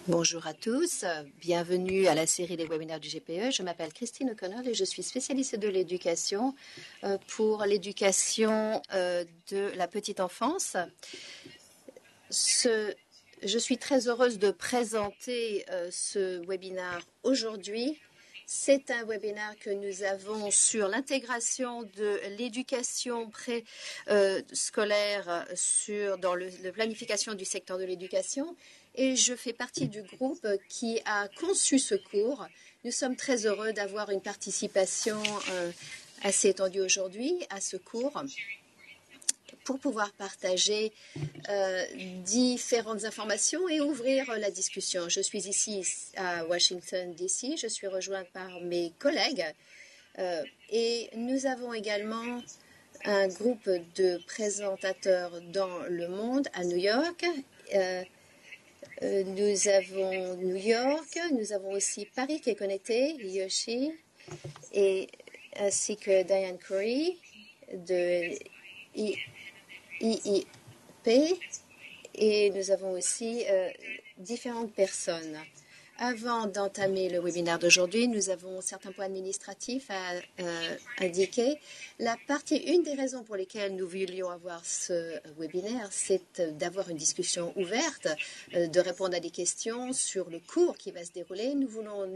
Bonjour à tous, bienvenue à la série des webinaires du GPE. Je m'appelle Christine O'Connell et je suis spécialiste de l'éducation pour l'éducation de la petite enfance. Je suis très heureuse de présenter ce webinaire aujourd'hui. C'est un webinaire que nous avons sur l'intégration de l'éducation préscolaire dans la planification du secteur de l'éducation. Et je fais partie du groupe qui a conçu ce cours. Nous sommes très heureux d'avoir une participation assez étendue aujourd'hui à ce cours pour pouvoir partager différentes informations et ouvrir la discussion. Je suis ici à Washington, D.C. Je suis rejointe par mes collègues et nous avons également un groupe de présentateurs dans le monde à New York. Nous avons New York, nous avons aussi Paris qui est connecté, Yoshi, ainsi que Diane Curry de IIP, et nous avons aussi différentes personnes. Avant d'entamer le webinaire d'aujourd'hui, nous avons certains points administratifs à indiquer. Une des raisons pour lesquelles nous voulions avoir ce webinaire, c'est d'avoir une discussion ouverte, de répondre à des questions sur le cours qui va se dérouler. Nous voulons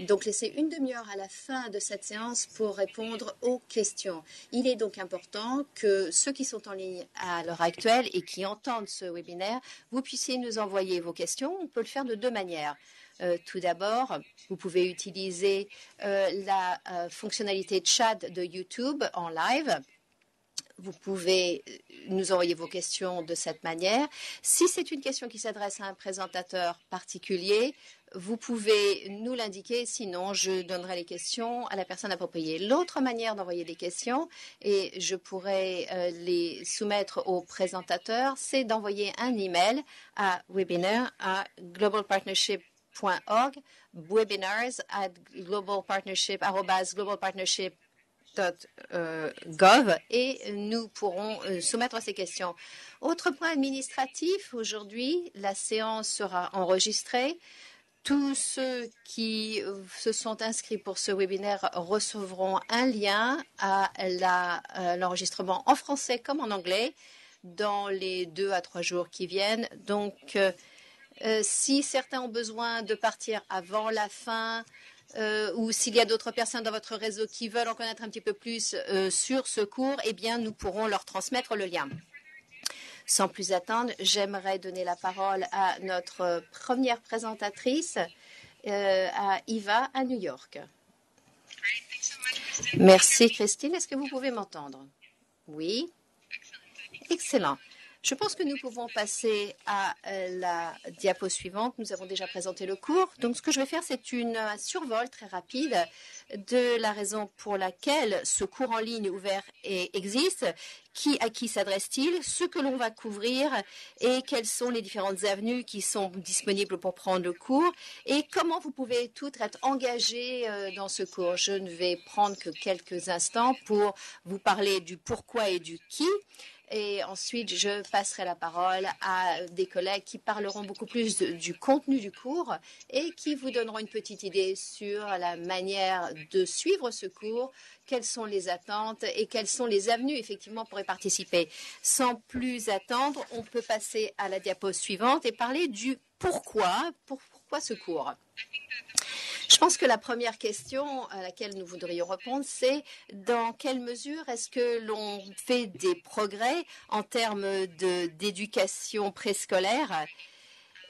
donc laisser une demi-heure à la fin de cette séance pour répondre aux questions. Il est donc important que ceux qui sont en ligne à l'heure actuelle et qui entendent ce webinaire, vous puissiez nous envoyer vos questions. On peut le faire de deux manières. Tout d'abord, vous pouvez utiliser la fonctionnalité chat de YouTube en live. Vous pouvez nous envoyer vos questions de cette manière. Si c'est une question qui s'adresse à un présentateur particulier, vous pouvez nous l'indiquer. Sinon, je donnerai les questions à la personne appropriée. L'autre manière d'envoyer des questions, et je pourrais les soumettre au présentateur, c'est d'envoyer un email à webinar@globalpartnership.org, webinars@globalpartnership.gov, et nous pourrons soumettre ces questions. Autre point administratif, aujourd'hui, la séance sera enregistrée. Tous ceux qui se sont inscrits pour ce webinaire recevront un lien à l'enregistrement en français comme en anglais dans les 2 à 3 jours qui viennent. Donc, si certains ont besoin de partir avant la fin, ou s'il y a d'autres personnes dans votre réseau qui veulent en connaître un petit peu plus sur ce cours, eh bien, nous pourrons leur transmettre le lien. Sans plus attendre, j'aimerais donner la parole à notre première présentatrice, à Eva, à New York. Merci, Christine. Est-ce que vous pouvez m'entendre? Oui. Excellent. Je pense que nous pouvons passer à la diapo suivante. Nous avons déjà présenté le cours. Donc, ce que je vais faire, c'est un survol très rapide de la raison pour laquelle ce cours en ligne ouvert existe, à qui s'adresse-t-il, ce que l'on va couvrir et quelles sont les différentes avenues qui sont disponibles pour prendre le cours et comment vous pouvez toutes être engagés dans ce cours. Je ne vais prendre que quelques instants pour vous parler du pourquoi et du qui. Et ensuite, je passerai la parole à des collègues qui parleront beaucoup plus du contenu du cours et qui vous donneront une petite idée sur la manière de suivre ce cours, quelles sont les attentes et quelles sont les avenues effectivement pour y participer. Sans plus attendre, on peut passer à la diapo suivante et parler du pourquoi ce cours. Je pense que la première question à laquelle nous voudrions répondre, c'est dans quelle mesure est-ce que l'on fait des progrès en termes d'éducation préscolaire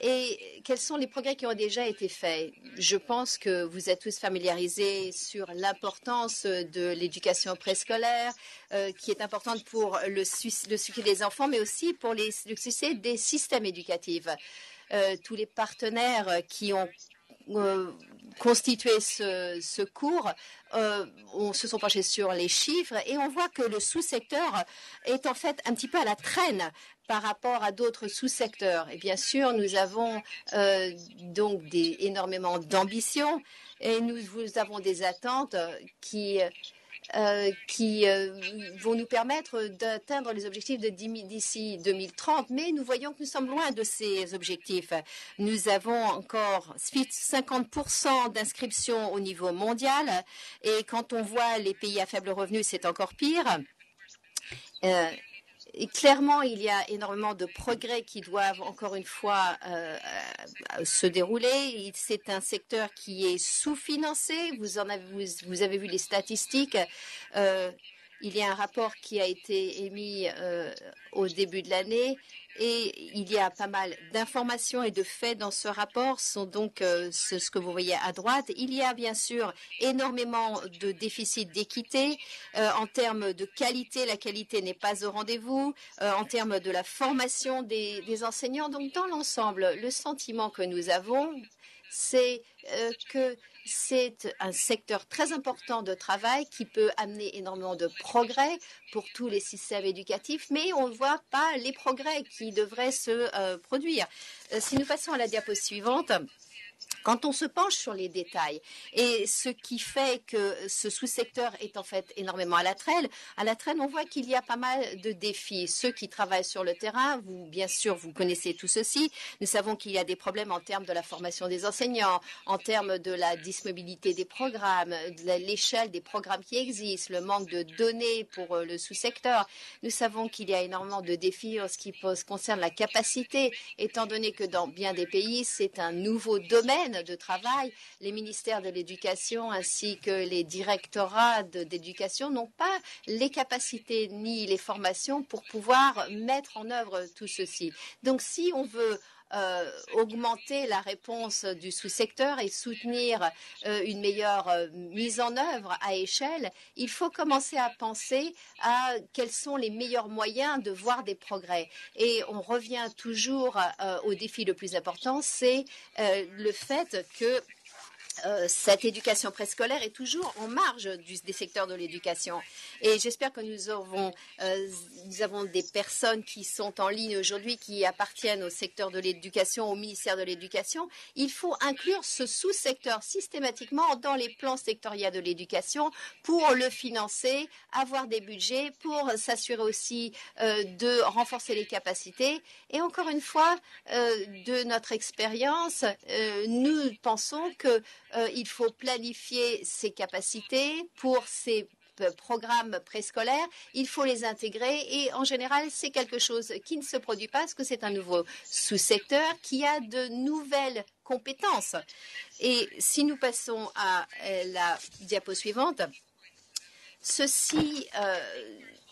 et quels sont les progrès qui ont déjà été faits. Je pense que vous êtes tous familiarisés sur l'importance de l'éducation préscolaire, qui est importante pour le succès des enfants, mais aussi pour le succès des systèmes éducatifs. Tous les partenaires qui ont constitué ce cours se sont penchés sur les chiffres et on voit que le sous-secteur est en fait un petit peu à la traîne par rapport à d'autres sous-secteurs. Et bien sûr, nous avons donc énormément d'ambition et nous avons des attentes qui qui vont nous permettre d'atteindre les objectifs d'ici 2030, mais nous voyons que nous sommes loin de ces objectifs. Nous avons encore 50% d'inscriptions au niveau mondial, et quand on voit les pays à faible revenu, c'est encore pire. Et clairement, il y a énormément de progrès qui doivent encore une fois se dérouler. C'est un secteur qui est sous-financé. Vous avez vu les statistiques. Il y a un rapport qui a été émis au début de l'année et il y a pas mal d'informations et de faits dans ce rapport. Sont donc ce que vous voyez à droite. Il y a bien sûr énormément de déficits d'équité. En termes de qualité, la qualité n'est pas au rendez-vous. En termes de la formation des enseignants. Donc dans l'ensemble, le sentiment que nous avons, c'est que c'est un secteur très important de travail qui peut amener énormément de progrès pour tous les systèmes éducatifs, mais on ne voit pas les progrès qui devraient se produire. Si nous passons à la diapo suivante, quand on se penche sur les détails et ce qui fait que ce sous-secteur est en fait énormément à la traîne, on voit qu'il y a pas mal de défis. Ceux qui travaillent sur le terrain, bien sûr, vous connaissez tout ceci. Nous savons qu'il y a des problèmes en termes de la formation des enseignants, en termes de la disponibilité des programmes, de l'échelle des programmes qui existent, le manque de données pour le sous-secteur. Nous savons qu'il y a énormément de défis en ce qui concerne la capacité, étant donné que dans bien des pays, c'est un nouveau domaine de travail. Les ministères de l'éducation ainsi que les directorats d'éducation n'ont pas les capacités ni les formations pour pouvoir mettre en œuvre tout ceci. Donc, si on veut augmenter la réponse du sous-secteur et soutenir une meilleure mise en œuvre à échelle, il faut commencer à penser à quels sont les meilleurs moyens de voir des progrès. Et on revient toujours au défi le plus important, c'est le fait que cette éducation préscolaire est toujours en marge des secteurs de l'éducation. Et j'espère que nous avons des personnes qui sont en ligne aujourd'hui, qui appartiennent au secteur de l'éducation, au ministère de l'Éducation. Il faut inclure ce sous-secteur systématiquement dans les plans sectoriels de l'éducation pour le financer, avoir des budgets, pour s'assurer aussi de renforcer les capacités. Et encore une fois, de notre expérience, nous pensons que il faut planifier ses capacités pour ces programmes préscolaires, il faut les intégrer et en général, c'est quelque chose qui ne se produit pas parce que c'est un nouveau sous-secteur qui a de nouvelles compétences. Et si nous passons à la diapo suivante, ceci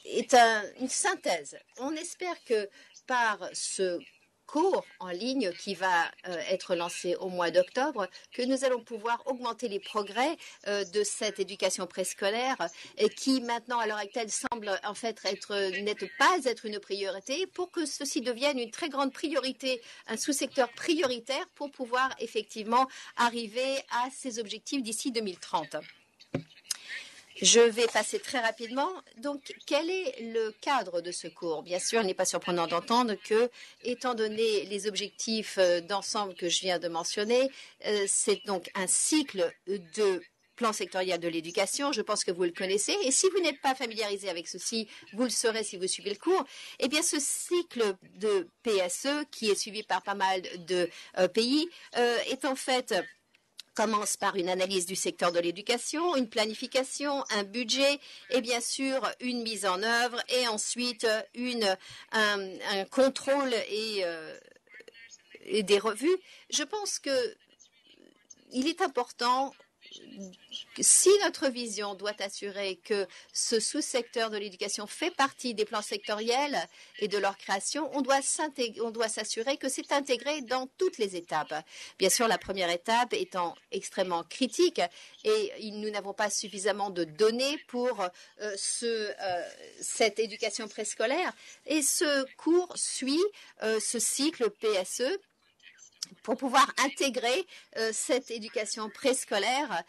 est une synthèse. On espère que par ce cours en ligne qui va être lancé au mois d'octobre, que nous allons pouvoir augmenter les progrès de cette éducation préscolaire et qui maintenant à l'heure actuelle semble en fait n'être pas une priorité pour que ceci devienne une très grande priorité, un sous-secteur prioritaire pour pouvoir effectivement arriver à ces objectifs d'ici 2030. Je vais passer très rapidement. Donc, quel est le cadre de ce cours? Bien sûr, il n'est pas surprenant d'entendre que, étant donné les objectifs d'ensemble que je viens de mentionner, c'est donc un cycle de plan sectoriel de l'éducation. Je pense que vous le connaissez. Et si vous n'êtes pas familiarisé avec ceci, vous le saurez si vous suivez le cours. Eh bien, ce cycle de PSE, qui est suivi par pas mal de pays, est en fait commence par une analyse du secteur de l'éducation, une planification, un budget et bien sûr une mise en œuvre et ensuite un contrôle et des revues. Je pense qu'il est important, si notre vision doit assurer que ce sous-secteur de l'éducation fait partie des plans sectoriels et de leur création, on doit s'assurer que c'est intégré dans toutes les étapes. Bien sûr, la première étape étant extrêmement critique et nous n'avons pas suffisamment de données pour cette éducation préscolaire. Et ce cours suit ce cycle PSE pour pouvoir intégrer cette éducation préscolaire.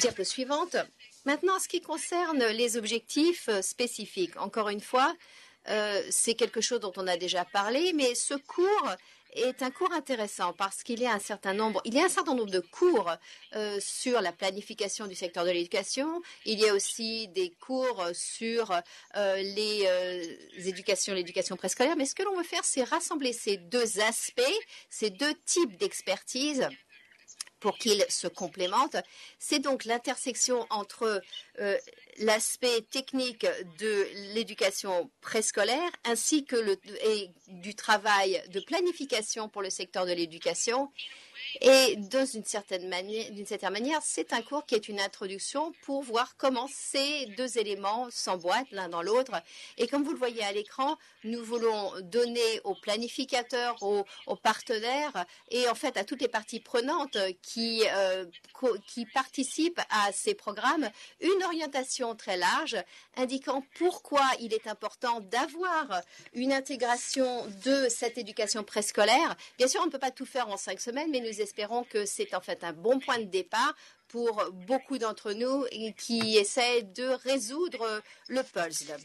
Diapo suivante. Maintenant, en ce qui concerne les objectifs spécifiques, encore une fois, c'est quelque chose dont on a déjà parlé, mais ce cours est un cours intéressant parce qu'il y a un certain nombre de cours sur la planification du secteur de l'éducation. Il y a aussi des cours sur l'éducation préscolaire. Mais ce que l'on veut faire, c'est rassembler ces deux aspects, ces deux types d'expertise pour qu'ils se complémentent. C'est donc l'intersection entre l'aspect technique de l'éducation préscolaire ainsi que et du travail de planification pour le secteur de l'éducation. Et d'une certaine manière, c'est un cours qui est une introduction pour voir comment ces deux éléments s'emboîtent l'un dans l'autre. Et comme vous le voyez à l'écran, nous voulons donner aux planificateurs, aux partenaires et en fait à toutes les parties prenantes qui participent à ces programmes une orientation très large indiquant pourquoi il est important d'avoir une intégration de cette éducation préscolaire. Bien sûr, on ne peut pas tout faire en 5 semaines, mais nous espérons que c'est en fait un bon point de départ pour beaucoup d'entre nous qui essaient de résoudre le puzzle.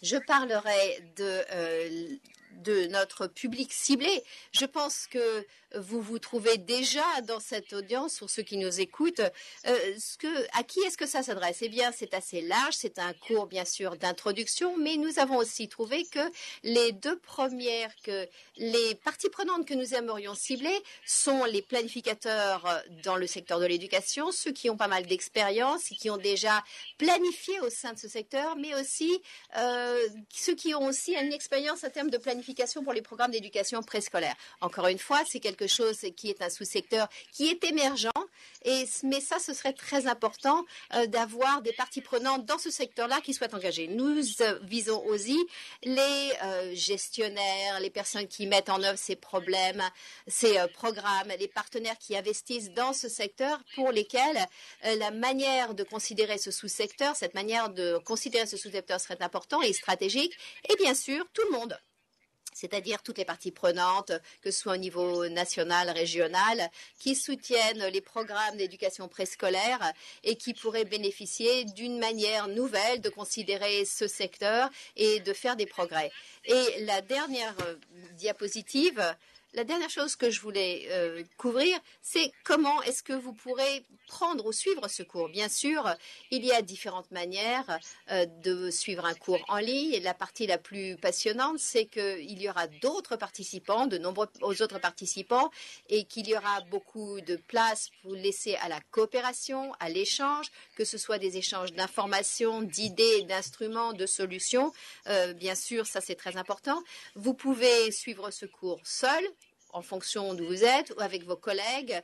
Je parlerai de notre public ciblé. Je pense que vous vous trouvez déjà dans cette audience, pour ceux qui nous écoutent. À qui est-ce que ça s'adresse? Eh bien, c'est assez large. C'est un cours, bien sûr, d'introduction, mais nous avons aussi trouvé que les parties prenantes que nous aimerions cibler sont les planificateurs dans le secteur de l'éducation, ceux qui ont pas mal d'expérience et qui ont déjà planifié au sein de ce secteur, mais aussi ceux qui ont aussi une expérience en termes de planification pour les programmes d'éducation préscolaire. Encore une fois, c'est quelque chose qui est un sous-secteur qui est émergent, mais ça, ce serait très important d'avoir des parties prenantes dans ce secteur-là qui soient engagées. Nous visons aussi les gestionnaires, les personnes qui mettent en œuvre ces programmes, les partenaires qui investissent dans ce secteur pour lesquels la manière de considérer ce sous-secteur, cette manière de considérer ce sous-secteur serait important et stratégique, et bien sûr, tout le monde. C'est-à-dire toutes les parties prenantes, que ce soit au niveau national, régional, qui soutiennent les programmes d'éducation préscolaire et qui pourraient bénéficier d'une manière nouvelle de considérer ce secteur et de faire des progrès. Et la dernière diapositive, la dernière chose que je voulais couvrir, c'est comment est-ce que vous pourrez prendre ou suivre ce cours. Bien sûr, il y a différentes manières de suivre un cours en ligne. Et la partie la plus passionnante, c'est qu'il y aura d'autres participants, de nombreux autres participants, et qu'il y aura beaucoup de place pour laisser à la coopération, à l'échange, que ce soit des échanges d'informations, d'idées, d'instruments, de solutions. Bien sûr, ça c'est très important. Vous pouvez suivre ce cours seul, en fonction d'où vous êtes, ou avec vos collègues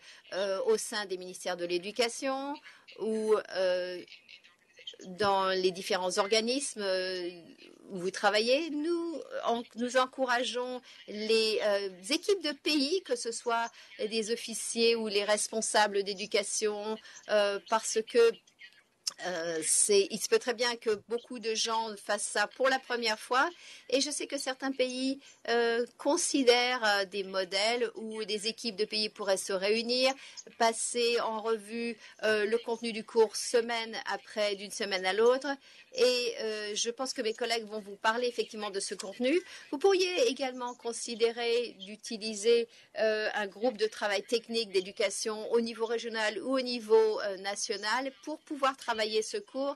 au sein des ministères de l'Éducation ou dans les différents organismes où vous travaillez. Nous encourageons les équipes de pays, que ce soit des officiers ou les responsables d'éducation, parce que il se peut très bien que beaucoup de gens fassent ça pour la première fois et je sais que certains pays considèrent des modèles où des équipes de pays pourraient se réunir, passer en revue le contenu du cours semaine après, d'une semaine à l'autre. Et je pense que mes collègues vont vous parler effectivement de ce contenu. Vous pourriez également considérer d'utiliser un groupe de travail technique d'éducation au niveau régional ou au niveau national pour pouvoir travailler ce cours,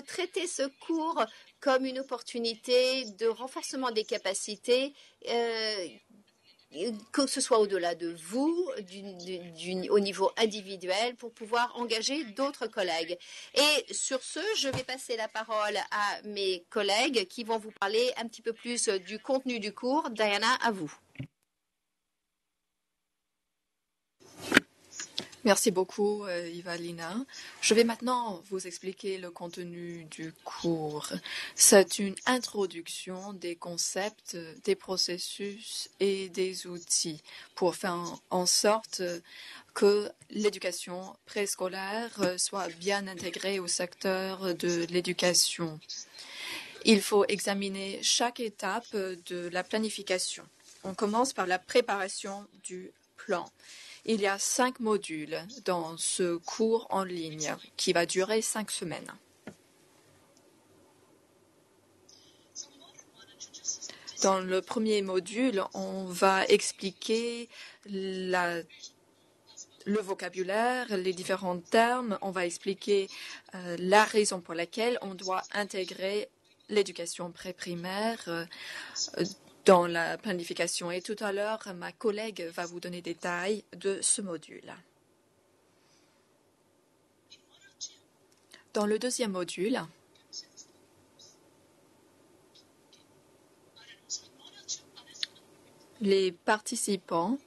traiter ce cours comme une opportunité de renforcement des capacités que ce soit au-delà de vous, au niveau individuel, pour pouvoir engager d'autres collègues. Et sur ce, je vais passer la parole à mes collègues qui vont vous parler un petit peu plus du contenu du cours. Diana, à vous. Merci beaucoup, Ivalina. Je vais maintenant vous expliquer le contenu du cours. C'est une introduction des concepts, des processus et des outils pour faire en sorte que l'éducation préscolaire soit bien intégrée au secteur de l'éducation. Il faut examiner chaque étape de la planification. On commence par la préparation du plan. Il y a 5 modules dans ce cours en ligne qui va durer 5 semaines. Dans le premier module, on va expliquer le vocabulaire, les différents termes. On va expliquer la raison pour laquelle on doit intégrer l'éducation pré-primaire dans la planification. Et tout à l'heure, ma collègue va vous donner des détails de ce module. Dans le deuxième module, les participants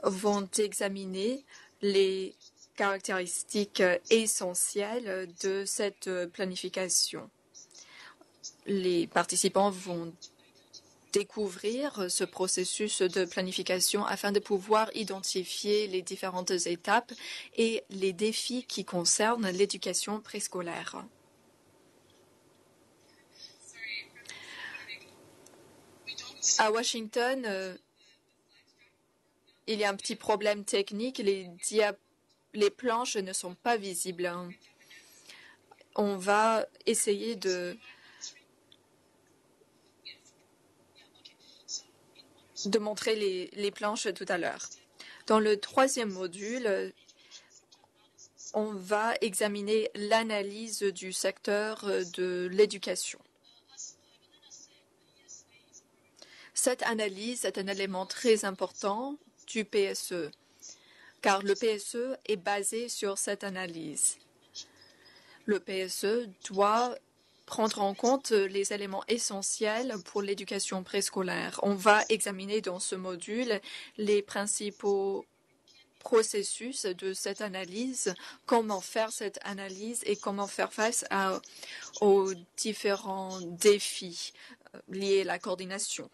vont examiner les caractéristiques essentielles de cette planification. Les participants vont découvrir ce processus de planification afin de pouvoir identifier les différentes étapes et les défis qui concernent l'éducation préscolaire. À Washington, il y a un petit problème technique. Les planches ne sont pas visibles. On va essayer de montrer les planches tout à l'heure. Dans le troisième module, on va examiner l'analyse du secteur de l'éducation. Cette analyse est un élément très important du PSE, car le PSE est basé sur cette analyse. Le PSE doit prendre en compte les éléments essentiels pour l'éducation préscolaire. On va examiner dans ce module les principaux processus de cette analyse, comment faire cette analyse et comment faire face aux différents défis liés à la coordination.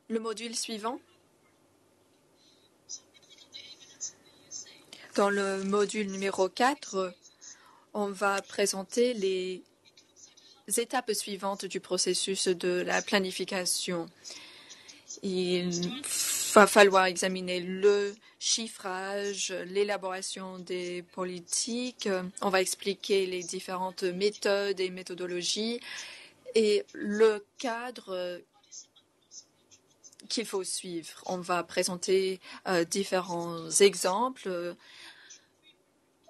Le module suivant. Dans le module numéro 4, on va présenter les étapes suivantes du processus de la planification. Il va falloir examiner le chiffrage, l'élaboration des politiques. On va expliquer les différentes méthodes et méthodologies et le cadre qu'il faut suivre. On va présenter différents exemples.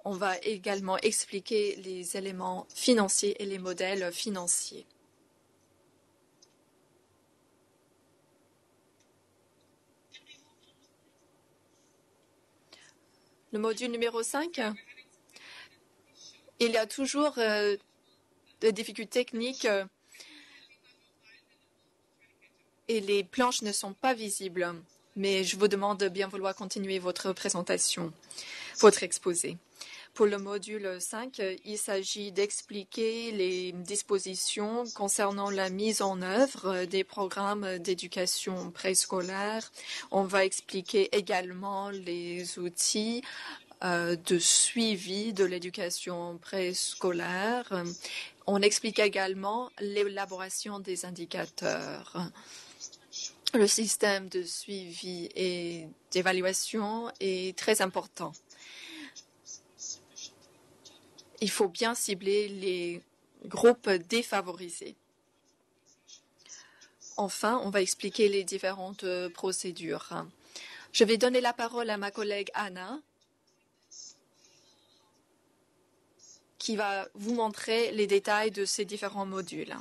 On va également expliquer les éléments financiers et les modèles financiers. Le module numéro 5, il y a toujours des difficultés techniques et les planches ne sont pas visibles. Mais je vous demande de bien vouloir continuer votre présentation, votre exposé. Pour le module 5, il s'agit d'expliquer les dispositions concernant la mise en œuvre des programmes d'éducation préscolaire. On va expliquer également les outils de suivi de l'éducation préscolaire. On explique également l'élaboration des indicateurs. Le système de suivi et d'évaluation est très important. Il faut bien cibler les groupes défavorisés. Enfin, on va expliquer les différentes procédures. Je vais donner la parole à ma collègue Anna, qui va vous montrer les détails de ces différents modules.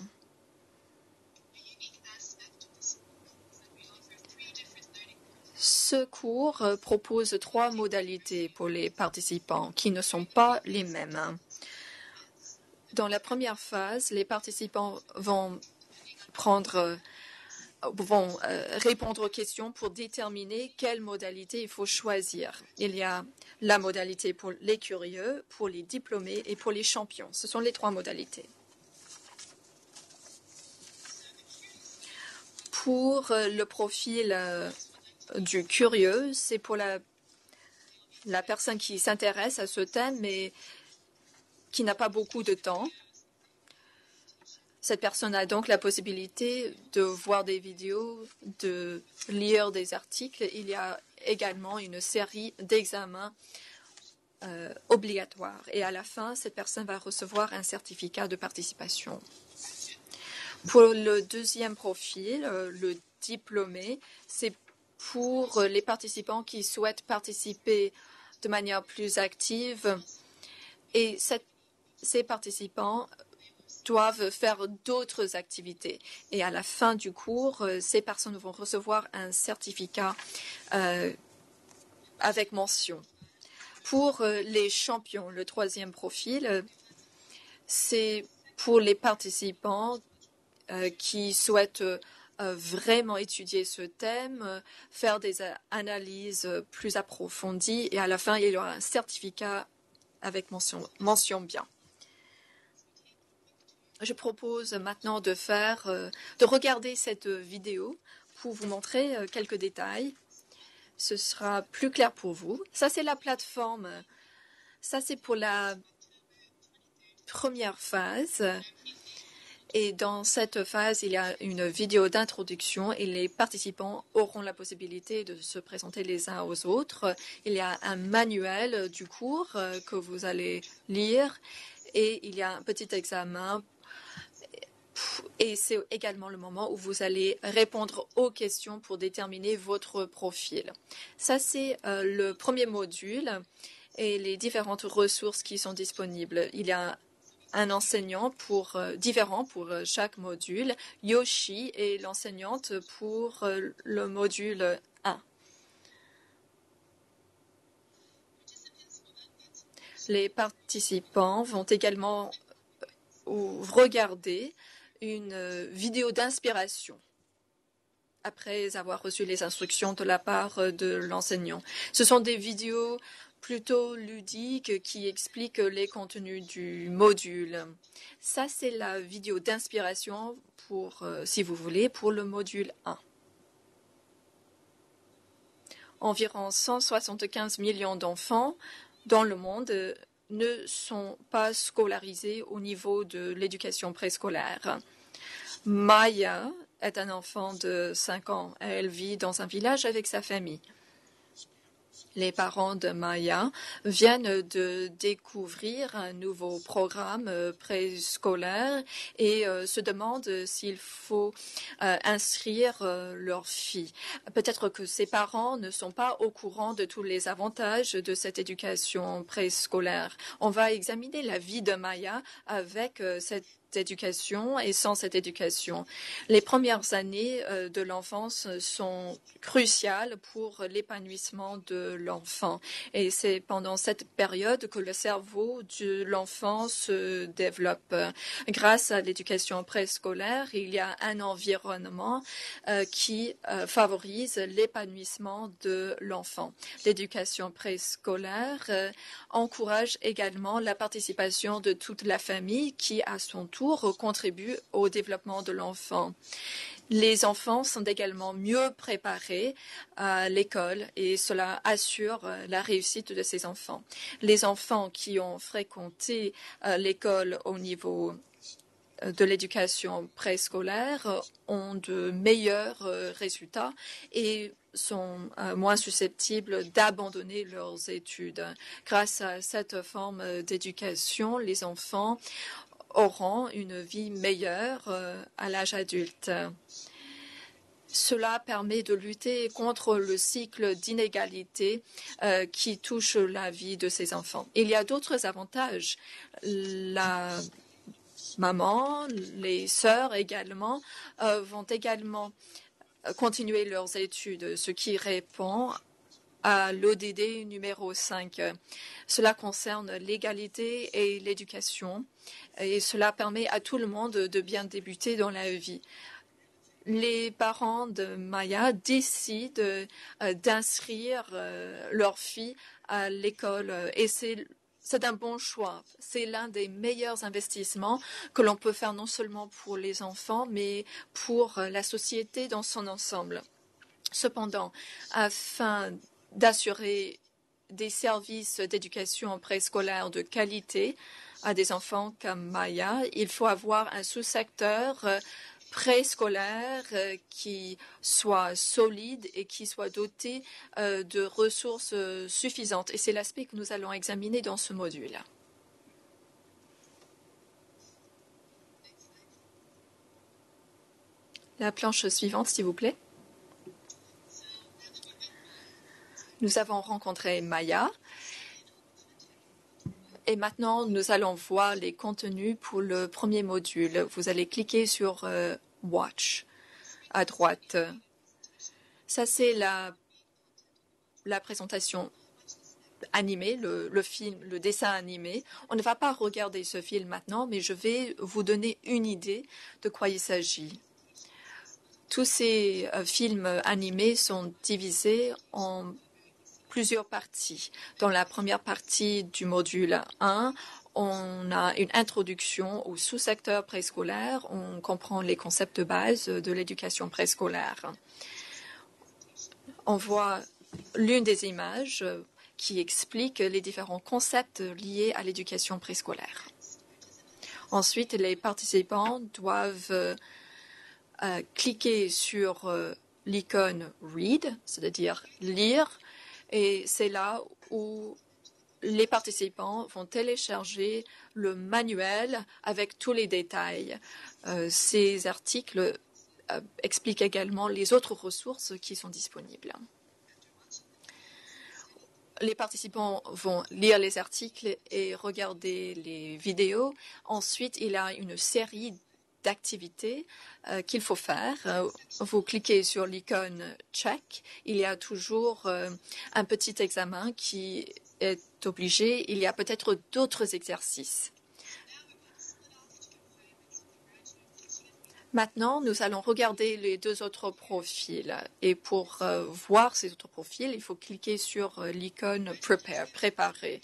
Ce cours propose 3 modalités pour les participants qui ne sont pas les mêmes. Dans la première phase, les participants vont répondre aux questions pour déterminer quelle modalité il faut choisir. Il y a la modalité pour les curieux, pour les diplômés et pour les champions. Ce sont les 3 modalités. Pour le profil du curieux, c'est pour la personne qui s'intéresse à ce thème mais qui n'a pas beaucoup de temps. Cette personne a donc la possibilité de voir des vidéos, de lire des articles. Il y a également une série d'examens obligatoire. Et à la fin, cette personne va recevoir un certificat de participation. Pour le deuxième profil, le diplômé, c'est pour les participants qui souhaitent participer de manière plus active. Et ces participants doivent faire d'autres activités. Et à la fin du cours, ces personnes vont recevoir un certificat avec mention. Pour les champions, le troisième profil, c'est pour les participants qui souhaitent vraiment étudier ce thème, faire des analyses plus approfondies et à la fin, il y aura un certificat avec mention bien. Je propose maintenant de regarder cette vidéo pour vous montrer quelques détails. Ce sera plus clair pour vous. Ça, c'est la plateforme. Ça, c'est pour la première phase. Et dans cette phase, il y a une vidéo d'introduction et les participants auront la possibilité de se présenter les uns aux autres. Il y a un manuel du cours que vous allez lire et il y a un petit examen. Et c'est également le moment où vous allez répondre aux questions pour déterminer votre profil. Ça, c'est le premier module et les différentes ressources qui sont disponibles. Il y a un enseignant différent pour chaque module. Yoshi est l'enseignante pour le module 1. Les participants vont également regarder une vidéo d'inspiration après avoir reçu les instructions de la part de l'enseignant. Ce sont des vidéos plutôt ludiques qui expliquent les contenus du module. Ça, c'est la vidéo d'inspiration si vous voulez, pour le module 1. Environ 175 millions d'enfants dans le monde ne sont pas scolarisés au niveau de l'éducation préscolaire. Maya est un enfant de 5 ans. Elle vit dans un village avec sa famille. Les parents de Maya viennent de découvrir un nouveau programme préscolaire et se demandent s'il faut inscrire leur fille. Peut-être que ses parents ne sont pas au courant de tous les avantages de cette éducation préscolaire. On va examiner la vie de Maya avec cette éducation et sans cette éducation. Les premières années de l'enfance sont cruciales pour l'épanouissement de l'enfant. Et c'est pendant cette période que le cerveau de l'enfant se développe. Grâce à l'éducation préscolaire, il y a un environnement qui favorise l'épanouissement de l'enfant. L'éducation préscolaire encourage également la participation de toute la famille qui, à son tour, contribue au développement de l'enfant. Les enfants sont également mieux préparés à l'école et cela assure la réussite de ces enfants. Les enfants qui ont fréquenté l'école au niveau de l'éducation préscolaire ont de meilleurs résultats et sont moins susceptibles d'abandonner leurs études. Grâce à cette forme d'éducation, les enfants auront une vie meilleure à l'âge adulte. Cela permet de lutter contre le cycle d'inégalité qui touche la vie de ces enfants. Il y a d'autres avantages. La maman, les sœurs également, vont également continuer leurs études, ce qui répond à l'ODD numéro 5. Cela concerne l'égalité et l'éducation et cela permet à tout le monde de bien débuter dans la vie. Les parents de Maya décident d'inscrire leur fille à l'école et c'est un bon choix. C'est l'un des meilleurs investissements que l'on peut faire non seulement pour les enfants, mais pour la société dans son ensemble. Cependant, afin d'assurer des services d'éducation préscolaire de qualité à des enfants comme Maya, il faut avoir un sous-secteur préscolaire qui soit solide et qui soit doté de ressources suffisantes. Et c'est l'aspect que nous allons examiner dans ce module. La planche suivante, s'il vous plaît. Nous avons rencontré Maya. Et maintenant, nous allons voir les contenus pour le premier module. Vous allez cliquer sur Watch à droite. Ça, c'est la présentation animée, le film, le dessin animé. On ne va pas regarder ce film maintenant, mais je vais vous donner une idée de quoi il s'agit. Tous ces films animés sont divisés en plusieurs parties. Dans la première partie du module 1, on a une introduction au sous-secteur préscolaire. On comprend les concepts de base de l'éducation préscolaire. On voit l'une des images qui explique les différents concepts liés à l'éducation préscolaire. Ensuite, les participants doivent cliquer sur l'icône Read, c'est-à-dire lire, et c'est là où les participants vont télécharger le manuel avec tous les détails. Ces articles expliquent également les autres ressources qui sont disponibles. Les participants vont lire les articles et regarder les vidéos. Ensuite, il y a une série d'activités qu'il faut faire. Vous cliquez sur l'icône Check. Il y a toujours un petit examen qui est obligé. Il y a peut-être d'autres exercices. Maintenant, nous allons regarder les deux autres profils. Et pour voir ces autres profils, il faut cliquer sur l'icône Prepare, préparer.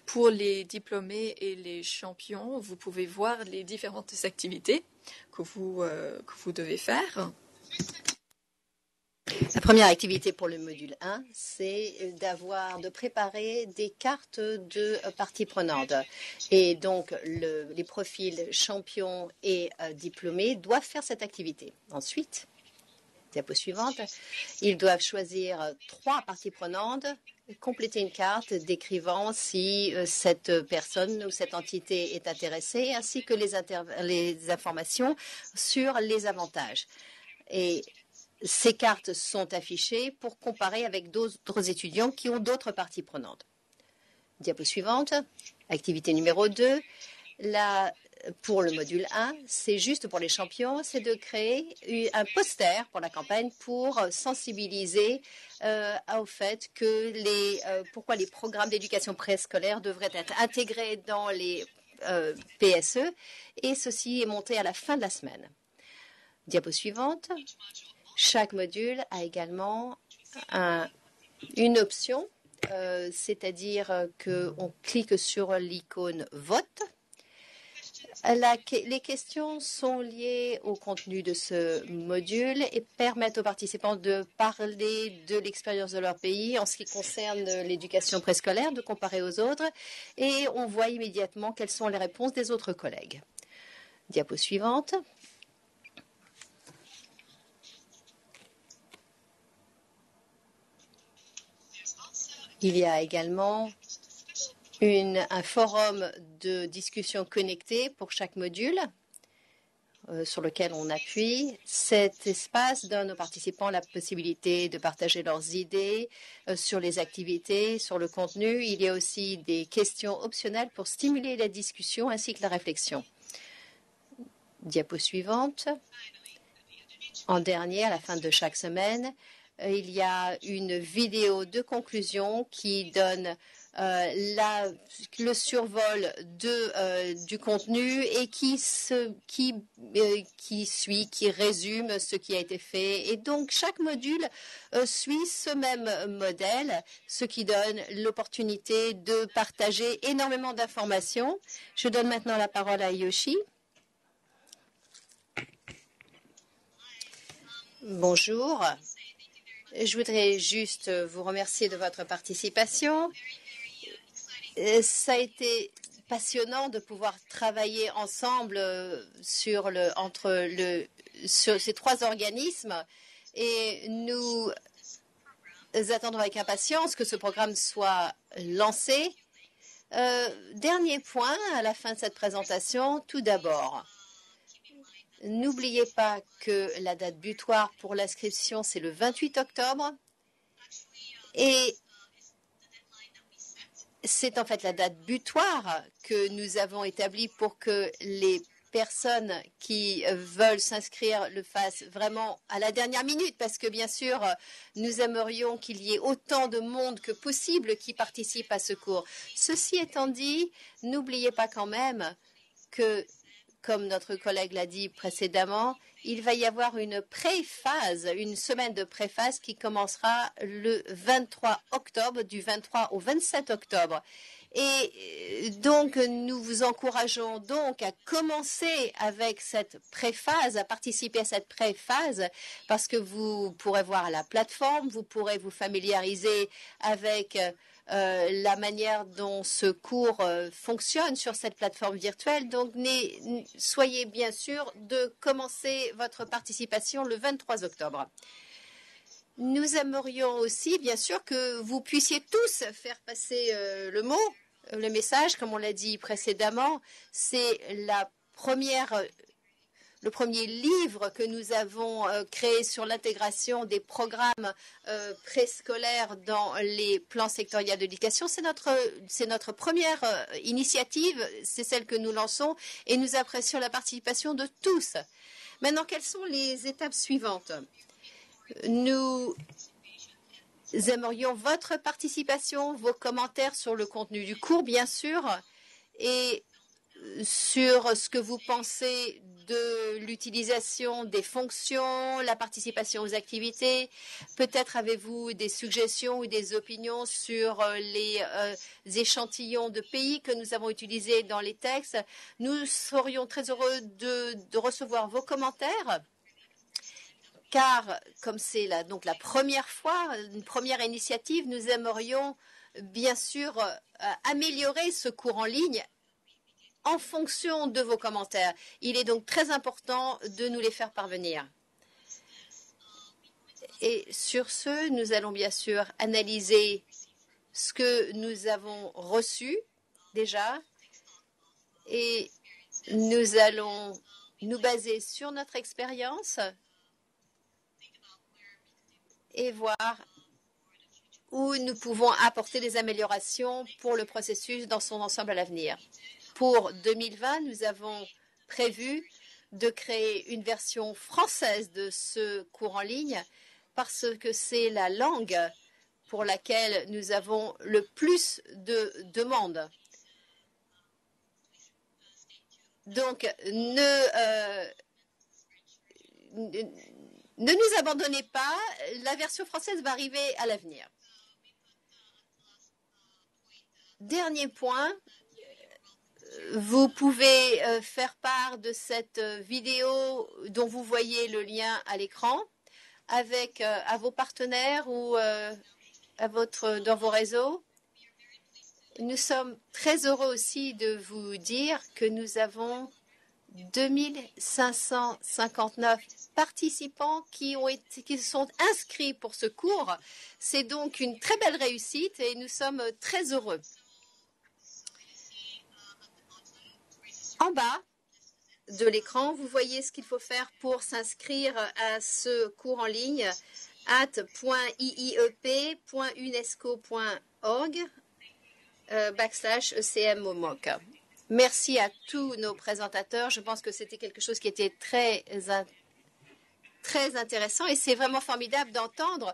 Pour les diplômés et les champions, vous pouvez voir les différentes activités que vous devez faire. La première activité pour le module 1, c'est de préparer des cartes de parties prenantes. Et donc, les profils champions et diplômés doivent faire cette activité. Ensuite, diapo suivante, ils doivent choisir 3 parties prenantes, compléter une carte décrivant si cette personne ou cette entité est intéressée, ainsi que les informations sur les avantages. Et ces cartes sont affichées pour comparer avec d'autres étudiants qui ont d'autres parties prenantes. Diapo suivante, activité numéro 2. Pour le module 1, c'est juste pour les champions, c'est de créer un poster pour la campagne pour sensibiliser au fait que pourquoi les programmes d'éducation préscolaire devraient être intégrés dans les PSE, et ceci est monté à la fin de la semaine. Diapo suivante. Chaque module a également une option, c'est-à-dire qu'on clique sur l'icône Vote. Les questions sont liées au contenu de ce module et permettent aux participants de parler de l'expérience de leur pays en ce qui concerne l'éducation préscolaire, de comparer aux autres, et on voit immédiatement quelles sont les réponses des autres collègues. Diapo suivante. Il y a également un forum de discussion connecté pour chaque module sur lequel on appuie. Cet espace donne aux participants la possibilité de partager leurs idées sur les activités, sur le contenu. Il y a aussi des questions optionnelles pour stimuler la discussion ainsi que la réflexion. Diapo suivante. En dernier, à la fin de chaque semaine, il y a une vidéo de conclusion qui donne le survol du contenu et qui résume ce qui a été fait. Et donc, chaque module suit ce même modèle, ce qui donne l'opportunité de partager énormément d'informations. Je donne maintenant la parole à Yoshi. Bonjour. Je voudrais juste vous remercier de votre participation. Ça a été passionnant de pouvoir travailler ensemble entre sur ces 3 organismes et nous attendons avec impatience que ce programme soit lancé. Dernier point à la fin de cette présentation, tout d'abord. N'oubliez pas que la date butoir pour l'inscription, c'est le 28 octobre. Et c'est en fait la date butoir que nous avons établie pour que les personnes qui veulent s'inscrire le fassent vraiment à la dernière minute, parce que bien sûr, nous aimerions qu'il y ait autant de monde que possible qui participe à ce cours. Ceci étant dit, n'oubliez pas quand même que, comme notre collègue l'a dit précédemment, il va y avoir une pré-phase, une semaine de pré-phase qui commencera le 23 octobre, du 23 au 27 octobre. Et donc, nous vous encourageons donc à commencer avec cette pré-phase, à participer à cette pré-phase, parce que vous pourrez voir la plateforme, vous pourrez vous familiariser avec la manière dont ce cours fonctionne sur cette plateforme virtuelle. Donc, soyez bien sûr de commencer votre participation le 23 octobre. Nous aimerions aussi, bien sûr, que vous puissiez tous faire passer le mot, le message, comme on l'a dit précédemment. C'est le premier livre que nous avons créé sur l'intégration des programmes préscolaires dans les plans sectoriels de l'éducation. C'est notre première initiative, c'est celle que nous lançons et nous apprécions la participation de tous. Maintenant, quelles sont les étapes suivantes? Nous aimerions votre participation, vos commentaires sur le contenu du cours, bien sûr, et sur ce que vous pensez de l'utilisation des fonctions, la participation aux activités. Peut-être avez-vous des suggestions ou des opinions sur les échantillons de pays que nous avons utilisés dans les textes. Nous serions très heureux de recevoir vos commentaires. Car, comme c'est donc la première fois, une première initiative, nous aimerions bien sûr améliorer ce cours en ligne en fonction de vos commentaires. Il est donc très important de nous les faire parvenir. Et sur ce, nous allons bien sûr analyser ce que nous avons reçu déjà et nous allons nous baser sur notre expérience et voir où nous pouvons apporter des améliorations pour le processus dans son ensemble à l'avenir. Pour 2020, nous avons prévu de créer une version française de ce cours en ligne parce que c'est la langue pour laquelle nous avons le plus de demandes. Donc, ne nous abandonnez pas, la version française va arriver à l'avenir. Dernier point, vous pouvez faire part de cette vidéo dont vous voyez le lien à l'écran avec à vos partenaires ou dans vos réseaux. Nous sommes très heureux aussi de vous dire que nous avons 2559 participants qui sont inscrits pour ce cours. C'est donc une très belle réussite et nous sommes très heureux. En bas de l'écran, vous voyez ce qu'il faut faire pour s'inscrire à ce cours en ligne at.iiep.unesco.org/ECM-MOOC. Merci à tous nos présentateurs. Je pense que c'était quelque chose qui était très intéressant et c'est vraiment formidable d'entendre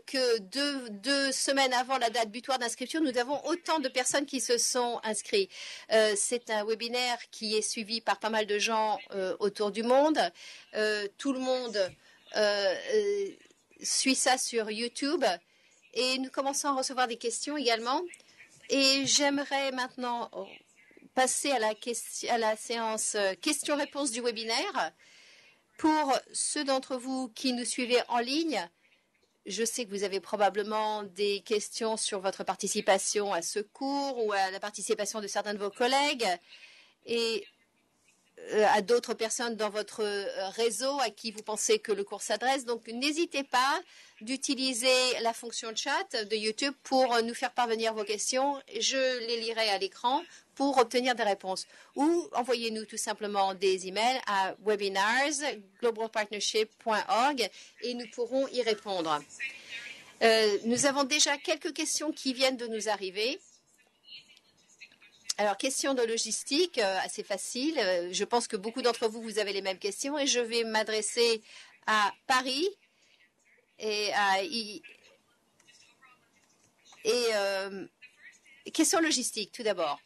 que deux semaines avant la date butoir d'inscription, nous avons autant de personnes qui se sont inscrites. C'est un webinaire qui est suivi par pas mal de gens autour du monde. Tout le monde suit ça sur YouTube et nous commençons à recevoir des questions également. Et j'aimerais maintenant passer à la séance questions-réponses du webinaire. Pour ceux d'entre vous qui nous suivez en ligne, je sais que vous avez probablement des questions sur votre participation à ce cours ou à la participation de certains de vos collègues. Et à d'autres personnes dans votre réseau à qui vous pensez que le cours s'adresse. Donc, n'hésitez pas d'utiliser la fonction chat de YouTube pour nous faire parvenir vos questions. Je les lirai à l'écran pour obtenir des réponses. Ou envoyez-nous tout simplement des emails à webinars@globalpartnership.org et nous pourrons y répondre. Nous avons déjà quelques questions qui viennent de nous arriver. Alors, question de logistique, assez facile. Je pense que beaucoup d'entre vous, vous avez les mêmes questions et je vais m'adresser à Paris et à... question logistique, tout d'abord.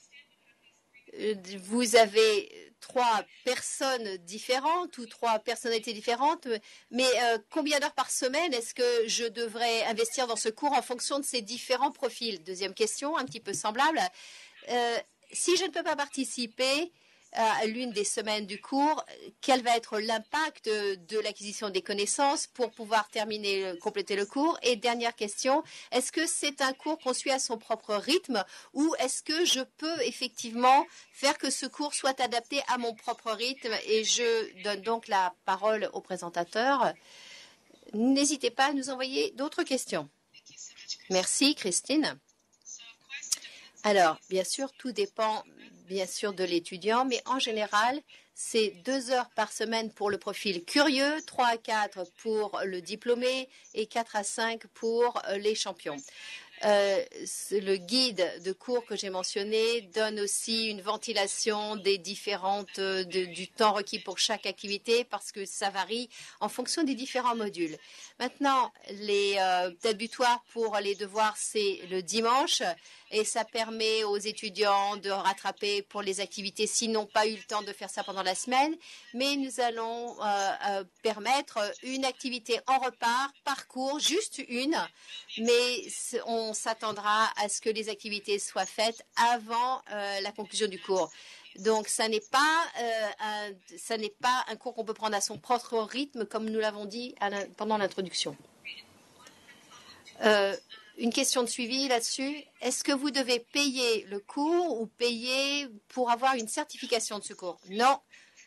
Vous avez 3 personnes différentes ou 3 personnalités différentes, mais combien d'heures par semaine est-ce que je devrais investir dans ce cours en fonction de ces différents profils? Deuxième question, un petit peu semblable. Si je ne peux pas participer à l'une des semaines du cours, quel va être l'impact de l'acquisition des connaissances pour pouvoir compléter le cours? Et dernière question, est-ce que c'est un cours qu'on suit à son propre rythme ou est-ce que je peux effectivement faire que ce cours soit adapté à mon propre rythme? Et je donne donc la parole au présentateur. N'hésitez pas à nous envoyer d'autres questions. Merci, Christine. Alors, bien sûr, tout dépend bien sûr de l'étudiant, mais en général, c'est 2 heures par semaine pour le profil curieux, 3 à 4 pour le diplômé et 4 à 5 pour les champions. Le guide de cours que j'ai mentionné donne aussi une ventilation des du temps requis pour chaque activité parce que ça varie en fonction des différents modules. Maintenant, les dates butoirs pour les devoirs, c'est le dimanche et ça permet aux étudiants de rattraper pour les activités s'ils n'ont pas eu le temps de faire ça pendant la semaine. Mais nous allons permettre une activité en repart par cours, juste une, mais on s'attendra à ce que les activités soient faites avant la conclusion du cours. Donc, ça n'est pas un cours qu'on peut prendre à son propre rythme, comme nous l'avons dit pendant l'introduction. Une question de suivi là-dessus. Est-ce que vous devez payer le cours ou payer pour avoir une certification de ce cours? Non.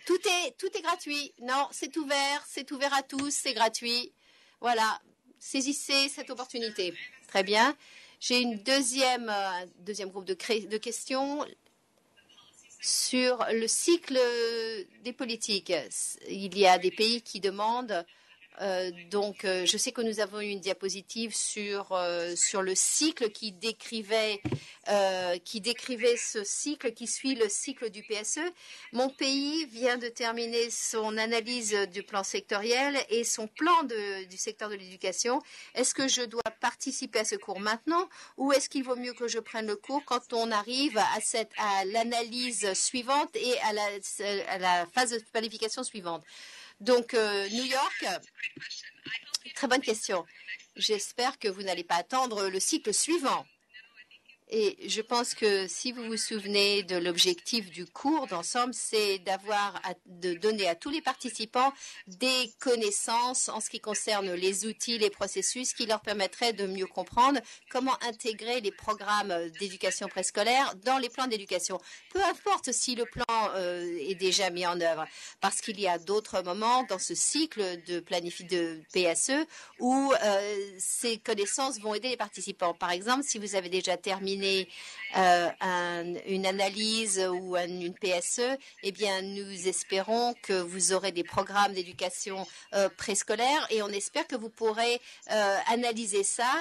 Tout est gratuit. Non, c'est ouvert à tous, c'est gratuit. Voilà. Saisissez cette opportunité. Très bien. J'ai un deuxième groupe de questions sur le cycle des politiques. Il y a des pays qui demandent je sais que nous avons eu une diapositive sur le cycle qui décrivait ce cycle qui suit le cycle du PSE. Mon pays vient de terminer son analyse du plan sectoriel et son plan du secteur de l'éducation. Est-ce que je dois participer à ce cours maintenant ou est-ce qu'il vaut mieux que je prenne le cours quand on arrive à l'analyse suivante et à la phase de planification suivante? Donc, New York, très bonne question. J'espère que vous n'allez pas attendre le cycle suivant. Et je pense que si vous vous souvenez de l'objectif du cours d'ensemble, c'est de donner à tous les participants des connaissances en ce qui concerne les outils, les processus qui leur permettraient de mieux comprendre comment intégrer les programmes d'éducation préscolaire dans les plans d'éducation. Peu importe si le plan est déjà mis en œuvre, parce qu'il y a d'autres moments dans ce cycle de PSE où ces connaissances vont aider les participants. Par exemple, si vous avez déjà terminé une analyse ou une PSE, eh bien, nous espérons que vous aurez des programmes d'éducation préscolaire et on espère que vous pourrez analyser ça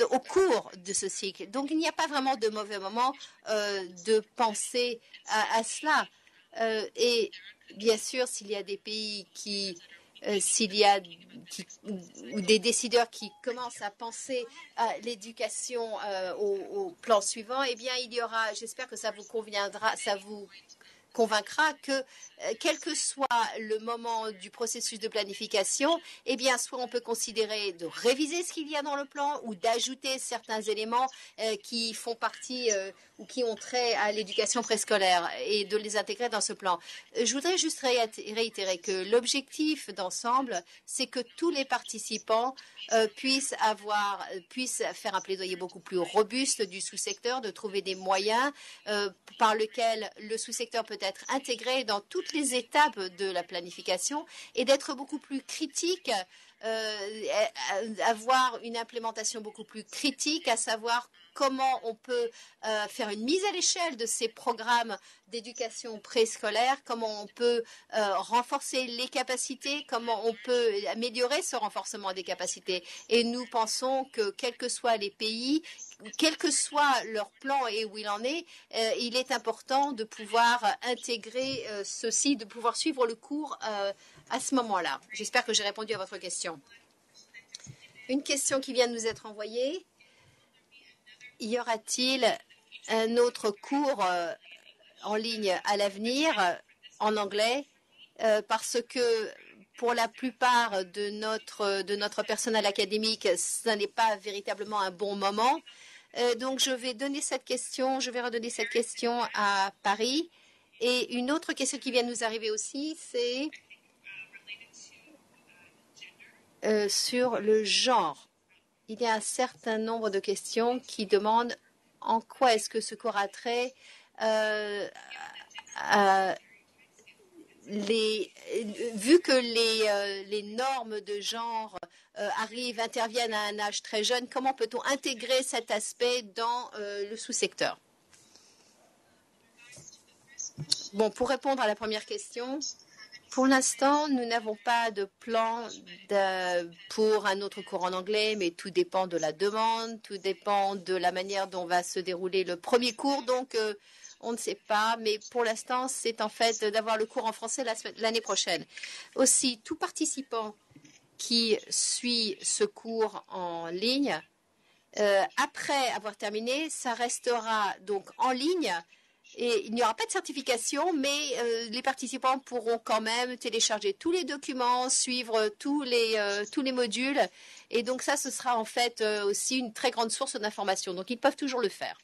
au cours de ce cycle. Donc, il n'y a pas vraiment de mauvais moment de penser à cela. Et bien sûr, s'il y a des pays ou des décideurs qui commencent à penser à l'éducation au plan suivant, eh bien, j'espère que ça vous convaincra que quel que soit le moment du processus de planification, eh bien, soit on peut considérer de réviser ce qu'il y a dans le plan ou d'ajouter certains éléments qui font partie ou qui ont trait à l'éducation préscolaire et de les intégrer dans ce plan. Je voudrais juste réitérer que l'objectif d'ensemble, c'est que tous les participants puissent faire un plaidoyer beaucoup plus robuste du sous-secteur, de trouver des moyens par lesquels le sous-secteur peut être intégré dans toutes les étapes de la planification et d'être beaucoup plus critique, avoir une implémentation beaucoup plus critique, à savoir comment on peut faire une mise à l'échelle de ces programmes d'éducation préscolaire, comment on peut renforcer les capacités, comment on peut améliorer ce renforcement des capacités. Et nous pensons que quels que soient les pays, quel que soit leur plan et où il en est, il est important de pouvoir intégrer ceci, de pouvoir suivre le cours à ce moment-là. J'espère que j'ai répondu à votre question. Une question qui vient de nous être envoyée. Y aura-t-il un autre cours en ligne à l'avenir en anglais parce que pour la plupart de notre personnel académique, ce n'est pas véritablement un bon moment. Donc, je vais redonner cette question à Paris. Et une autre question qui vient de nous arriver aussi, c'est sur le genre. Il y a un certain nombre de questions qui demandent en quoi est-ce que ce cours a trait vu que les normes de genre interviennent à un âge très jeune, comment peut-on intégrer cet aspect dans le sous-secteur? Bon, pour répondre à la première question, pour l'instant, nous n'avons pas de plan pour un autre cours en anglais, mais tout dépend de la demande, tout dépend de la manière dont va se dérouler le premier cours. Donc, on ne sait pas, mais pour l'instant, c'est en fait d'avoir le cours en français l'année prochaine. Aussi, tout participant qui suit ce cours en ligne, après avoir terminé, ça restera donc en ligne. Et il n'y aura pas de certification, mais les participants pourront quand même télécharger tous les documents, suivre tous les modules. Et donc ça, ce sera en fait aussi une très grande source d'information. Donc ils peuvent toujours le faire.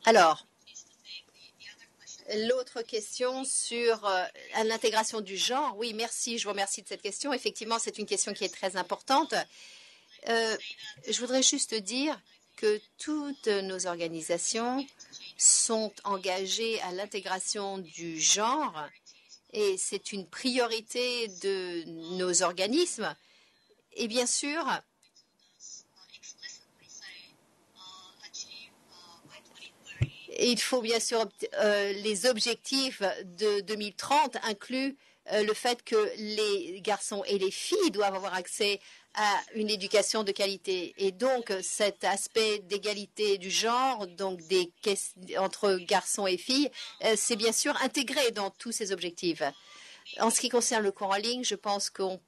Alors, l'autre question sur l'intégration du genre. Oui, merci, je vous remercie de cette question. Effectivement, c'est une question qui est très importante. Je voudrais juste dire que toutes nos organisations sont engagées à l'intégration du genre et c'est une priorité de nos organismes. Et bien sûr, il faut bien sûr les objectifs de 2030 incluent le fait que les garçons et les filles doivent avoir accès à une éducation de qualité. Et donc, cet aspect d'égalité du genre, donc entre garçons et filles, c'est bien sûr intégré dans tous ces objectifs. En ce qui concerne le cours en ligne, je pense ce qu'on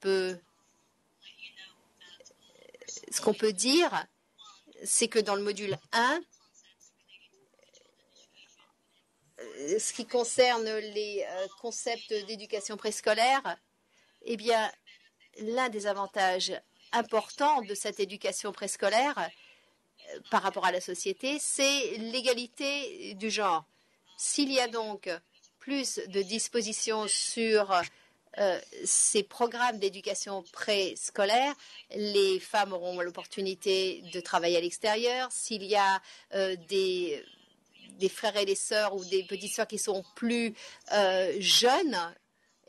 peut dire, c'est que dans le module 1, ce qui concerne les concepts d'éducation préscolaire, eh bien, l'un des avantages importants de cette éducation préscolaire par rapport à la société, c'est l'égalité du genre. S'il y a donc plus de dispositions sur ces programmes d'éducation préscolaire, les femmes auront l'opportunité de travailler à l'extérieur. S'il y a des frères et des sœurs ou des petites sœurs qui sont plus jeunes,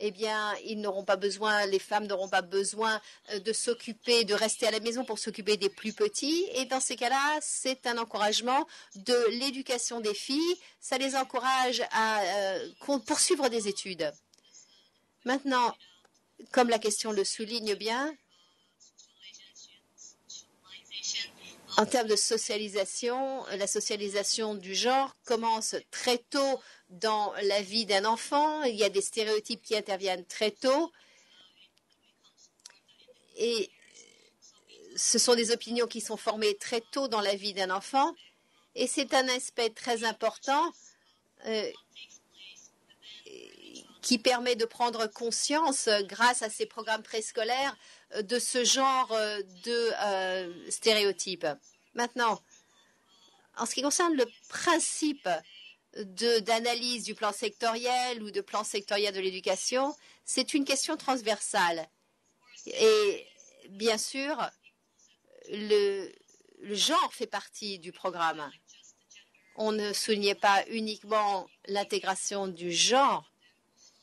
eh bien, les femmes n'auront pas besoin de s'occuper, de rester à la maison pour s'occuper des plus petits. Et dans ces cas-là, c'est un encouragement de l'éducation des filles. Ça les encourage à poursuivre des études. Maintenant, comme la question le souligne bien, en termes de socialisation, la socialisation du genre commence très tôt dans la vie d'un enfant. Il y a des stéréotypes qui interviennent très tôt. Et ce sont des opinions qui sont formées très tôt dans la vie d'un enfant. Et c'est un aspect très important qui permet de prendre conscience, grâce à ces programmes préscolaires, de ce genre de stéréotypes. Maintenant, en ce qui concerne le principe d'analyse du plan sectoriel ou de plan sectoriel de l'éducation, c'est une question transversale. Et bien sûr, le genre fait partie du programme. on ne soulignait pas uniquement l'intégration du genre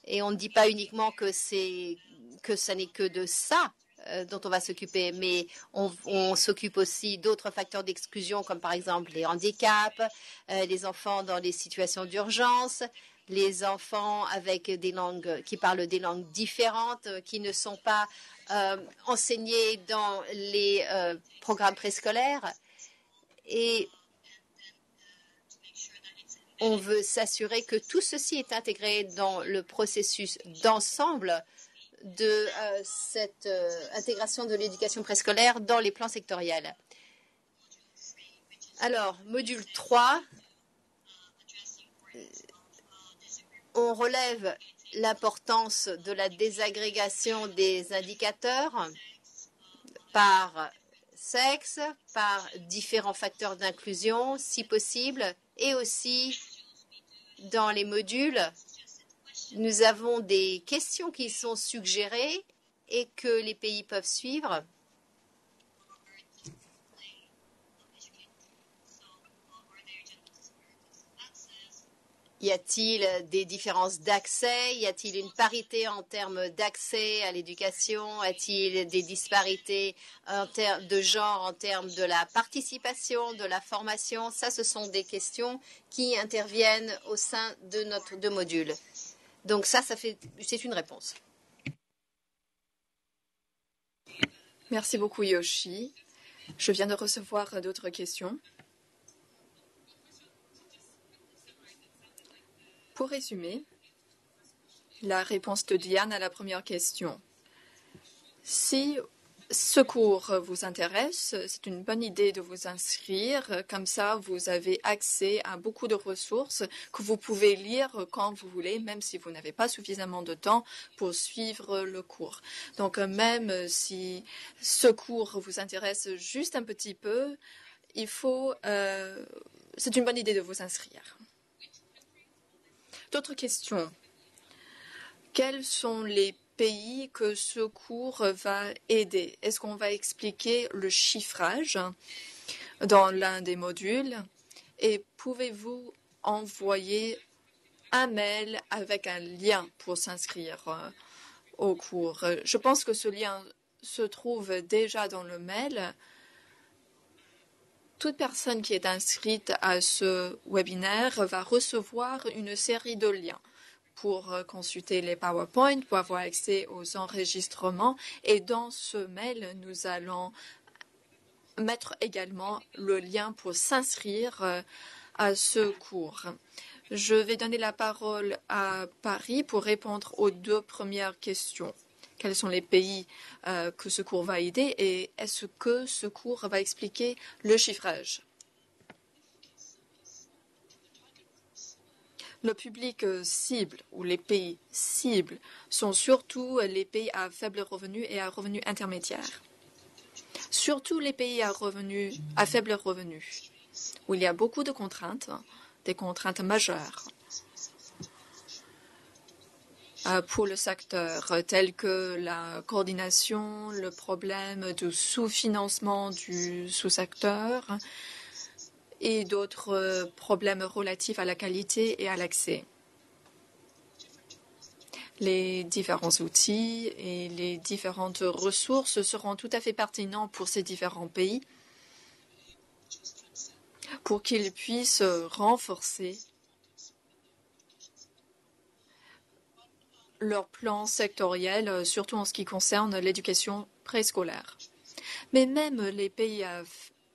et on ne dit pas uniquement que ça n'est que de ça dont on va s'occuper, mais on s'occupe aussi d'autres facteurs d'exclusion comme par exemple les handicaps, les enfants dans les situations d'urgence, les enfants avec des langues qui parlent des langues différentes, qui ne sont pas enseignées dans les programmes préscolaires. Et on veut s'assurer que tout ceci est intégré dans le processus d'ensemble de cette intégration de l'éducation préscolaire dans les plans sectoriels. Alors, module 3, on relève l'importance de la désagrégation des indicateurs par sexe, par différents facteurs d'inclusion, si possible, et aussi dans les modules, nous avons des questions qui sont suggérées et que les pays peuvent suivre. Y a-t-il des différences d'accès? Y a-t-il une parité en termes d'accès à l'éducation? Y a-t-il des disparités en termes de genre, en termes de la participation, de la formation? Ça, ce sont des questions qui interviennent au sein de notre deux modules. Donc ça c'est une réponse. Merci beaucoup, Yoshi. Je viens de recevoir d'autres questions. Pour résumer, la réponse de Diane à la première question. Si ce cours vous intéresse, c'est une bonne idée de vous inscrire. Comme ça, vous avez accès à beaucoup de ressources que vous pouvez lire quand vous voulez, même si vous n'avez pas suffisamment de temps pour suivre le cours. Donc, même si ce cours vous intéresse juste un petit peu, c'est une bonne idée de vous inscrire. D'autres questions? Quels sont les pays que ce cours va aider? Est-ce qu'on va expliquer le chiffrage dans l'un des modules? Et pouvez-vous envoyer un mail avec un lien pour s'inscrire au cours? Je pense que ce lien se trouve déjà dans le mail. Toute personne qui est inscrite à ce webinaire va recevoir une série de liens pour consulter les PowerPoint, pour avoir accès aux enregistrements. Et dans ce mail, nous allons mettre également le lien pour s'inscrire à ce cours. Je vais donner la parole à Paris pour répondre aux deux premières questions. Quels sont les pays que ce cours va aider et est-ce que ce cours va expliquer le chiffrage? Le public cible ou les pays cibles sont surtout les pays à faible revenu et à revenu intermédiaire. Surtout les pays à faible revenu, où il y a beaucoup de contraintes, des contraintes majeures pour le secteur, tels que la coordination, le problème du sous-financement du sous-secteur et d'autres problèmes relatifs à la qualité et à l'accès. Les différents outils et les différentes ressources seront tout à fait pertinents pour ces différents pays pour qu'ils puissent renforcer leur plan sectoriel, surtout en ce qui concerne l'éducation préscolaire. Mais même les pays à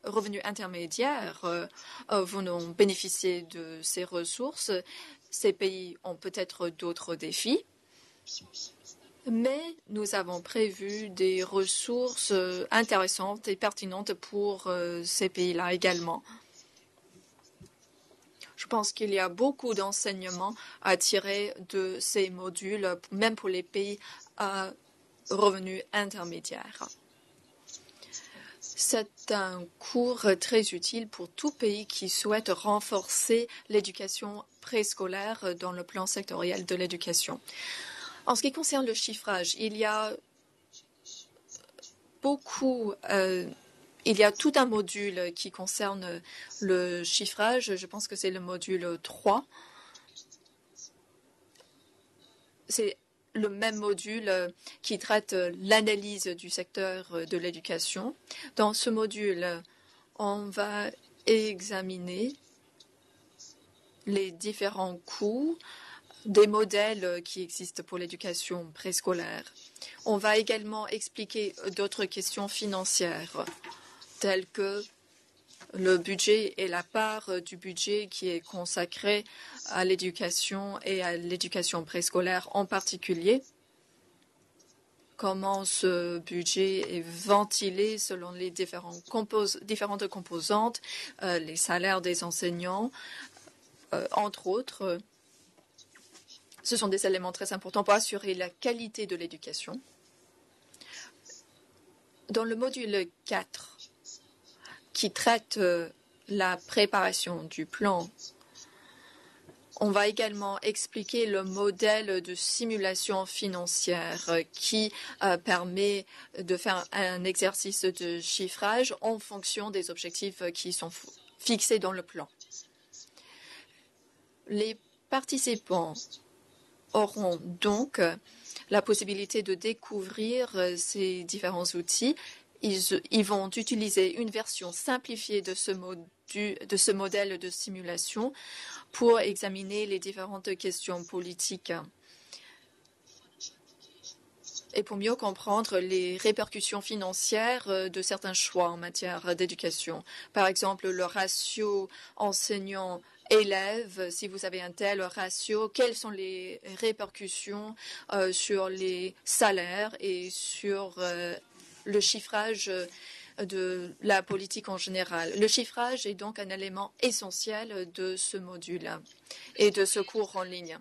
revenus intermédiaires vont bénéficier de ces ressources. Ces pays ont peut-être d'autres défis, mais nous avons prévu des ressources intéressantes et pertinentes pour ces pays-là également. Je pense qu'il y a beaucoup d'enseignements à tirer de ces modules, même pour les pays à revenus intermédiaires. C'est un cours très utile pour tout pays qui souhaite renforcer l'éducation préscolaire dans le plan sectoriel de l'éducation. En ce qui concerne le chiffrage, il y a beaucoup il y a tout un module qui concerne le chiffrage. Je pense que c'est le module 3. C'est le même module qui traite l'analyse du secteur de l'éducation. Dans ce module, on va examiner les différents coûts des modèles qui existent pour l'éducation préscolaire. On va également expliquer d'autres questions financières, telles que le budget et la part du budget qui est consacré à l'éducation et à l'éducation préscolaire en particulier. Comment ce budget est ventilé selon les différentes composantes, les salaires des enseignants, entre autres. Ce sont des éléments très importants pour assurer la qualité de l'éducation. Dans le module 4, qui traite la préparation du plan, on va également expliquer le modèle de simulation financière qui permet de faire un exercice de chiffrage en fonction des objectifs qui sont fixés dans le plan. Les participants auront donc la possibilité de découvrir ces différents outils. Ils vont utiliser une version simplifiée de ce modèle de simulation pour examiner les différentes questions politiques et pour mieux comprendre les répercussions financières de certains choix en matière d'éducation. Par exemple, le ratio enseignant-élève, si vous avez un tel ratio, quelles sont les répercussions sur les salaires et sur le chiffrage de la politique en général. Le chiffrage est donc un élément essentiel de ce module et de ce cours en ligne.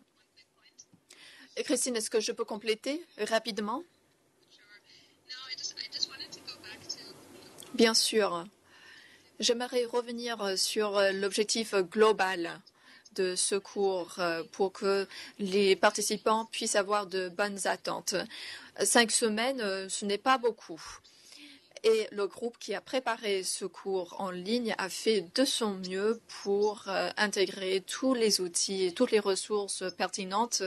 Christine, est-ce que je peux compléter rapidement? Bien sûr. J'aimerais revenir sur l'objectif global de ce cours pour que les participants puissent avoir de bonnes attentes. 5 semaines, ce n'est pas beaucoup. Et le groupe qui a préparé ce cours en ligne a fait de son mieux pour intégrer tous les outils et toutes les ressources pertinentes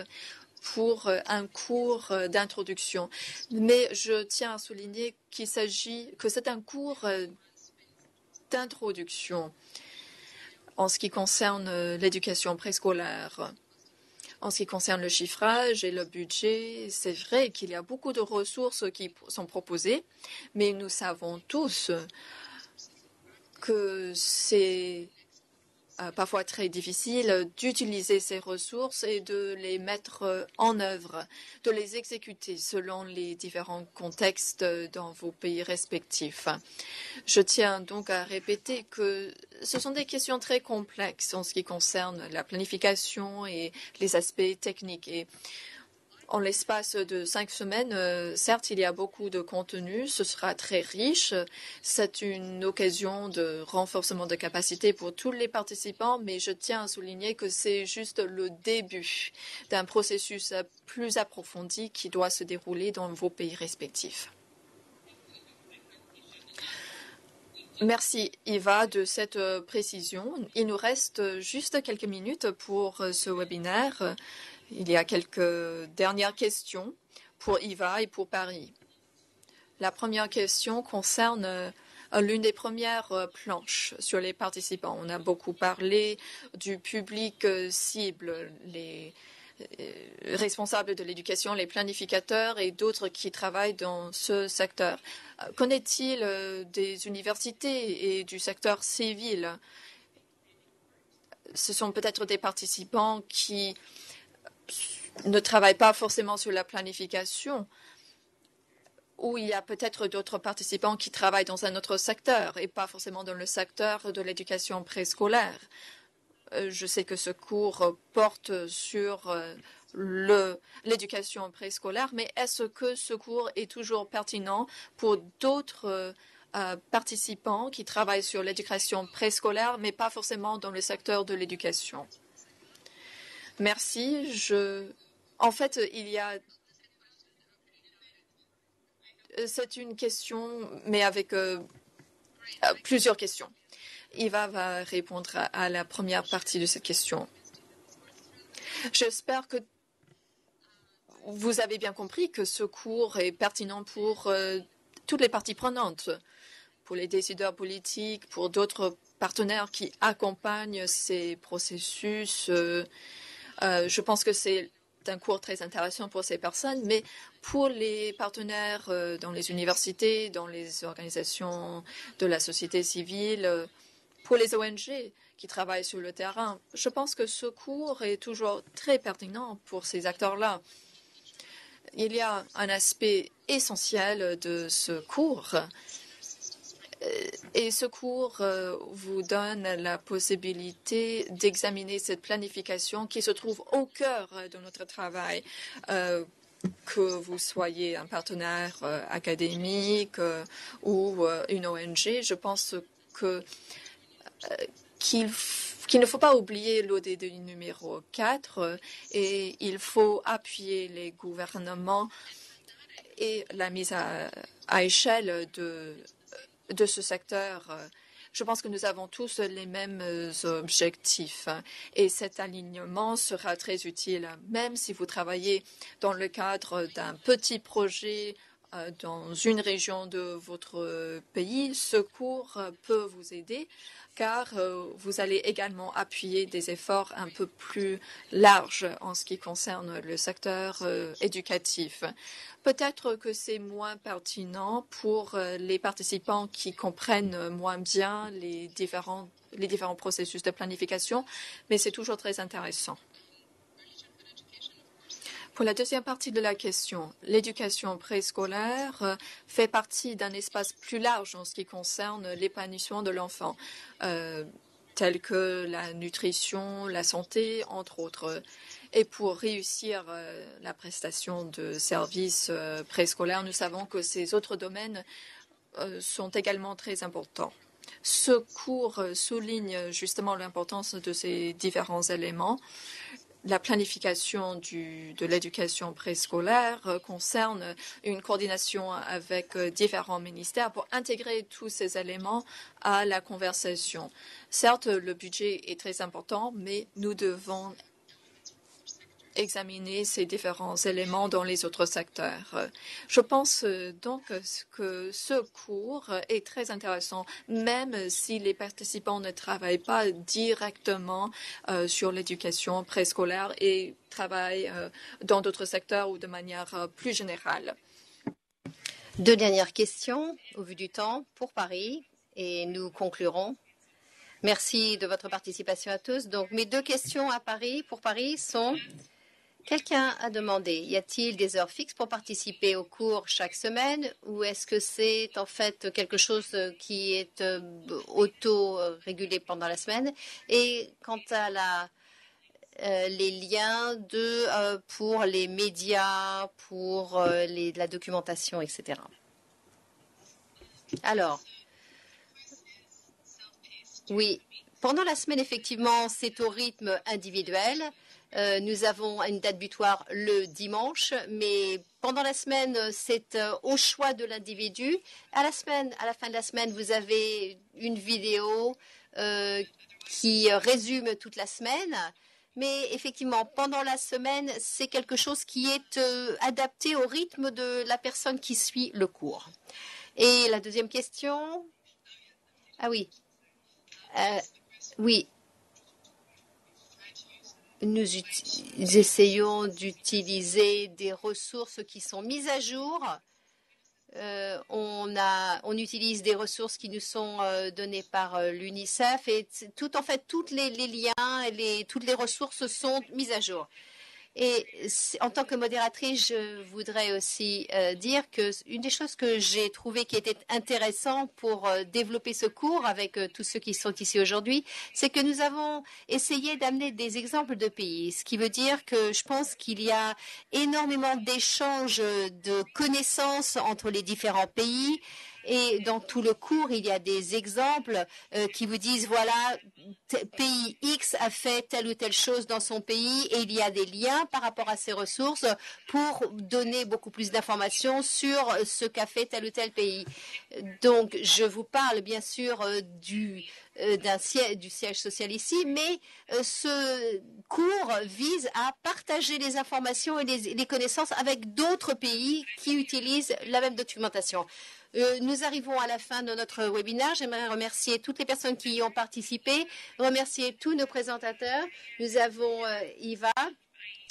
pour un cours d'introduction. Mais je tiens à souligner que c'est un cours d'introduction en ce qui concerne l'éducation préscolaire. En ce qui concerne le chiffrage et le budget, c'est vrai qu'il y a beaucoup de ressources qui sont proposées, mais nous savons tous que c'est parfois très difficile d'utiliser ces ressources et de les mettre en œuvre, de les exécuter selon les différents contextes dans vos pays respectifs. Je tiens donc à répéter que ce sont des questions très complexes en ce qui concerne la planification et les aspects techniques. Et en l'espace de 5 semaines, certes, il y a beaucoup de contenu, ce sera très riche. C'est une occasion de renforcement de capacité pour tous les participants, mais je tiens à souligner que c'est juste le début d'un processus plus approfondi qui doit se dérouler dans vos pays respectifs. Merci Eva de cette précision. Il nous reste juste quelques minutes pour ce webinaire. Il y a quelques dernières questions pour Eva et pour Paris. La première question concerne l'une des premières planches sur les participants. On a beaucoup parlé du public cible, les responsables de l'éducation, les planificateurs et d'autres qui travaillent dans ce secteur. Qu'en est-il des universités et du secteur civil? Ce sont peut-être des participants qui ne travaillent pas forcément sur la planification, ou il y a peut-être d'autres participants qui travaillent dans un autre secteur et pas forcément dans le secteur de l'éducation préscolaire. Je sais que ce cours porte sur l'éducation préscolaire, mais est-ce que ce cours est toujours pertinent pour d'autres participants qui travaillent sur l'éducation préscolaire, mais pas forcément dans le secteur de l'éducation? Merci. En fait, c'est une question, mais avec Plusieurs questions. Eva va répondre à la première partie de cette question. J'espère que vous avez bien compris que ce cours est pertinent pour toutes les parties prenantes, pour les décideurs politiques, pour d'autres partenaires qui accompagnent ces processus. Je pense que c'est un cours très intéressant pour ces personnes, mais pour les partenaires dans les universités, dans les organisations de la société civile, pour les ONG qui travaillent sur le terrain, je pense que ce cours est toujours très pertinent pour ces acteurs-là. Il y a un aspect essentiel de ce cours. Et ce cours vous donne la possibilité d'examiner cette planification qui se trouve au cœur de notre travail. Que vous soyez un partenaire académique ou une ONG, je pense qu'il ne faut pas oublier l'ODD numéro 4 et il faut appuyer les gouvernements et la mise à échelle de ce secteur. Je pense que nous avons tous les mêmes objectifs et cet alignement sera très utile, même si vous travaillez dans le cadre d'un petit projet dans une région de votre pays. Ce cours peut vous aider car vous allez également appuyer des efforts un peu plus larges en ce qui concerne le secteur éducatif. Peut-être que c'est moins pertinent pour les participants qui comprennent moins bien les différents processus de planification, mais c'est toujours très intéressant. Pour la deuxième partie de la question, l'éducation préscolaire fait partie d'un espace plus large en ce qui concerne l'épanouissement de l'enfant, tel que la nutrition, la santé, entre autres. Et pour réussir la prestation de services préscolaires, nous savons que ces autres domaines sont également très importants. Ce cours souligne justement l'importance de ces différents éléments. La planification de l'éducation préscolaire concerne une coordination avec différents ministères pour intégrer tous ces éléments à la conversation. Certes, le budget est très important, mais nous devons examiner ces différents éléments dans les autres secteurs. Je pense donc que ce cours est très intéressant, même si les participants ne travaillent pas directement sur l'éducation préscolaire et travaillent dans d'autres secteurs ou de manière plus générale. Deux dernières questions au vu du temps pour Paris et nous conclurons. Merci de votre participation à tous. Donc mes deux questions pour Paris sont... Quelqu'un a demandé, y a-t-il des heures fixes pour participer au cours chaque semaine ou est-ce que c'est en fait quelque chose qui est auto-régulé pendant la semaine? Et quant à les liens pour les médias, pour la documentation, etc. Alors, oui, pendant la semaine, effectivement, c'est au rythme individuel. Nous avons une date butoir le dimanche, mais pendant la semaine, c'est au choix de l'individu. À la fin de la semaine, vous avez une vidéo qui résume toute la semaine. Mais effectivement, pendant la semaine, c'est quelque chose qui est adapté au rythme de la personne qui suit le cours. Et la deuxième question? Ah oui. Oui. Nous essayons d'utiliser des ressources qui sont mises à jour. On utilise des ressources qui nous sont données par l'UNICEF et tous les liens et toutes les ressources sont mises à jour. Et en tant que modératrice, je voudrais aussi dire que une des choses que j'ai trouvé qui était intéressant pour développer ce cours avec tous ceux qui sont ici aujourd'hui, c'est que nous avons essayé d'amener des exemples de pays, ce qui veut dire que je pense qu'il y a énormément d'échanges de connaissances entre les différents pays Et dans tout le cours, il y a des exemples qui vous disent, voilà, pays X a fait telle ou telle chose dans son pays et il y a des liens par rapport à ses ressources pour donner beaucoup plus d'informations sur ce qu'a fait tel ou tel pays. Donc, je vous parle bien sûr du siège social ici, mais ce cours vise à partager les informations et les connaissances avec d'autres pays qui utilisent la même documentation. Nous arrivons à la fin de notre webinaire. J'aimerais remercier toutes les personnes qui y ont participé, remercier tous nos présentateurs. Nous avons Eva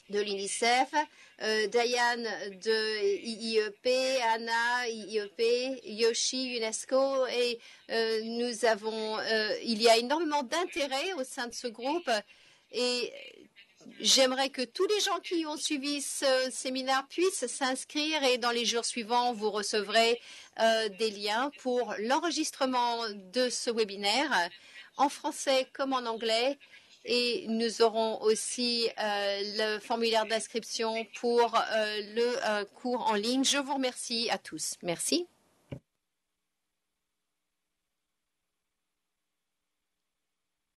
de l'UNICEF, Diane de IIEP, Anna, IIEP, Yoshi, UNESCO, et il y a énormément d'intérêt au sein de ce groupe et j'aimerais que tous les gens qui ont suivi ce séminaire puissent s'inscrire et dans les jours suivants, vous recevrez des liens pour l'enregistrement de ce webinaire en français comme en anglais. Et nous aurons aussi le formulaire d'inscription pour le cours en ligne. Je vous remercie à tous. Merci.